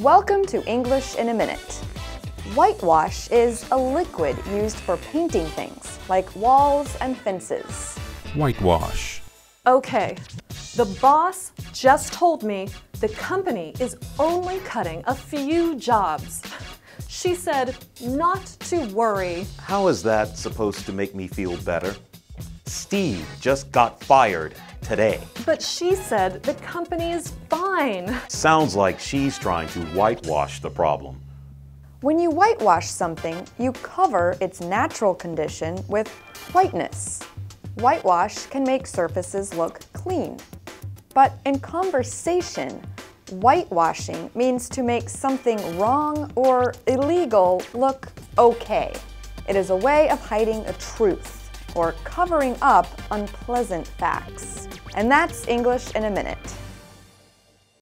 Welcome to English in a Minute. Whitewash is a liquid used for painting things, like walls and fences. Whitewash. Okay, the boss just told me the company is only cutting a few jobs. She said not to worry. How is that supposed to make me feel better? Steve just got fired today. But she said the company is fine. Sounds like she's trying to whitewash the problem. When you whitewash something, you cover its natural condition with whiteness. Whitewash can make surfaces look clean. But in conversation, whitewashing means to make something wrong or illegal look okay. It is a way of hiding a truth or covering up unpleasant facts. And that's English in a Minute.